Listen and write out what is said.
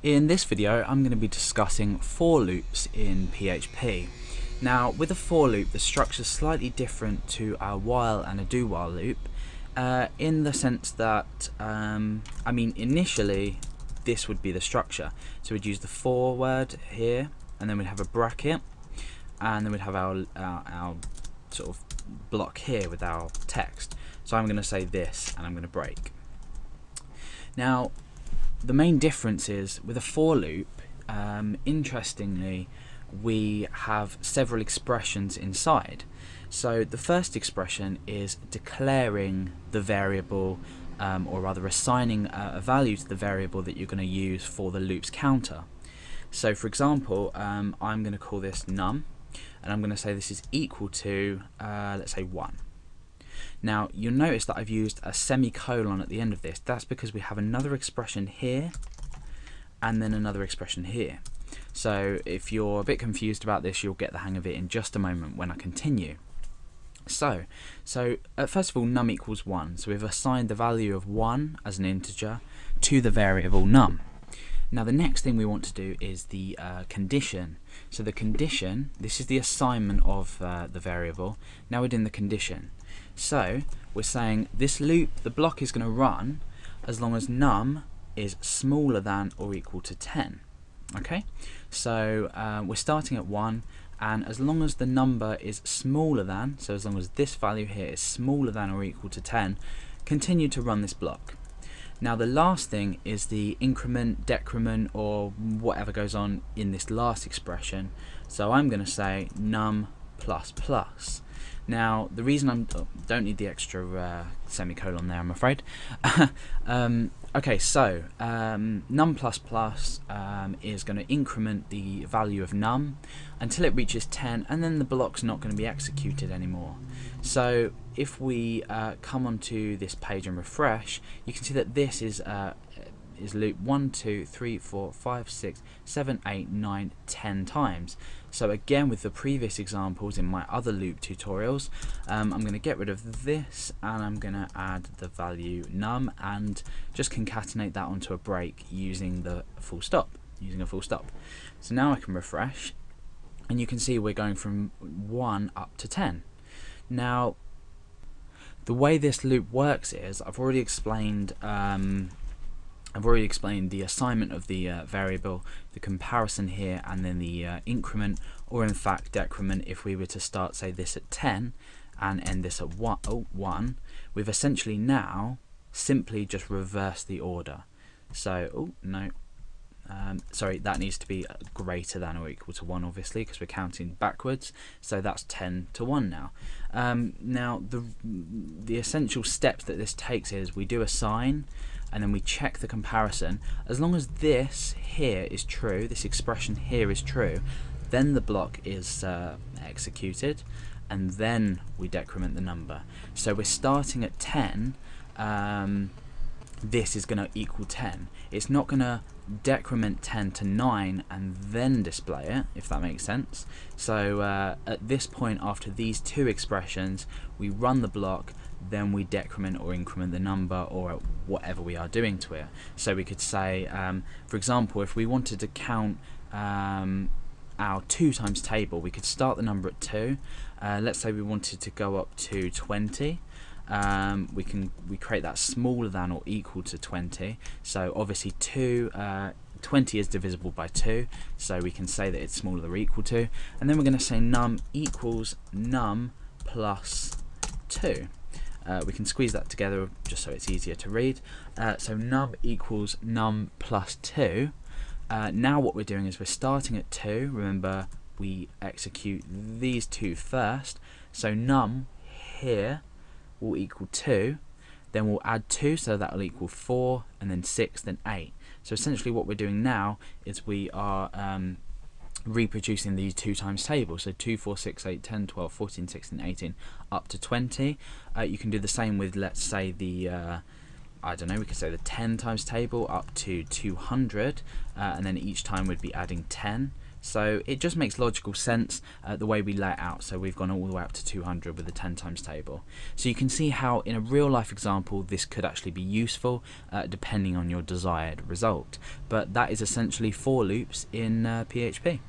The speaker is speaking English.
In this video I'm going to be discussing for loops in PHP. Now with a for loop the structure is slightly different to a while and a do while loop in the sense that initially this would be the structure. So we'd use the for word here, and then we'd have a bracket, and then we'd have our sort of block here with our text. So I'm going to say this and I'm going to break. Now the main difference is with a for loop, interestingly, we have several expressions inside. So the first expression is declaring the variable, or rather assigning a value to the variable that you're going to use for the loop's counter. So for example, I'm going to call this num, and I'm going to say this is equal to, let's say 1. Now you'll notice that I've used a semicolon at the end of this. That's because we have another expression here and then another expression here. So if you're a bit confused about this, you'll get the hang of it in just a moment when I continue. So first of all, num equals 1. So we've assigned the value of 1 as an integer to the variable num. Now the next thing we want to do is the condition. So the condition, this is the assignment of the variable. Now we're doing the condition. So we're saying this loop, the block is going to run as long as num is smaller than or equal to 10. Okay, so we're starting at 1, and as long as the number is smaller than, so as long as this value here is smaller than or equal to 10, continue to run this block. Now the last thing is the increment, decrement, or whatever goes on in this last expression. So I'm going to say num plus plus. Now the reason I don't need the extra semicolon there, I'm afraid. Okay, so num plus plus is going to increment the value of num until it reaches 10, and then the block's not going to be executed anymore. So if we come onto this page and refresh, you can see that this is loop 1, 2, 3, 4, 5, 6, 7, 8, 9, 10 times. So again, with the previous examples in my other loop tutorials, I'm going to get rid of this and I'm going to add the value num and just concatenate that onto a break using the full stop, So now I can refresh, and you can see we're going from 1 up to 10. Now the way this loop works is I've already explained the assignment of the variable, the comparison here, and then the increment, or in fact decrement. If we were to start, say, this at 10 and end this at 1, we've essentially now simply just reversed the order. So, sorry, that needs to be greater than or equal to 1, obviously, because we're counting backwards. So that's 10 to 1 now. Now the essential steps that this takes is we do assign, and then we check the comparison. As long as this here is true, this expression here is true, then the block is executed, and then we decrement the number. So we're starting at 10. This is going to equal 10. It's not going to decrement 10 to 9 and then display it, if that makes sense. So at this point, after these two expressions, we run the block, then we decrement or increment the number, or whatever we are doing to it. So we could say, for example, if we wanted to count our 2 times table, we could start the number at 2. Let's say we wanted to go up to 20. We create that smaller than or equal to 20. So obviously 20 is divisible by 2, so we can say that it's smaller than or equal to, and then we're going to say num equals num plus 2. We can squeeze that together just so it's easier to read. So num equals num plus 2. Now what we're doing is we're starting at 2. Remember, we execute these two first. So num here will equal 2. Then we'll add 2, so that will equal 4, and then 6, then 8. So essentially what we're doing now is we are reproducing these 2 times tables, so 2, 4, 6, 8, 10, 12, 14, 16, 18, up to 20. You can do the same with, let's say, the I don't know, we could say the 10 times table up to 200, and then each time we'd be adding 10. So it just makes logical sense the way we lay it out. So we've gone all the way up to 200 with the 10 times table. So you can see how in a real life example this could actually be useful depending on your desired result. But that is essentially for loops in PHP.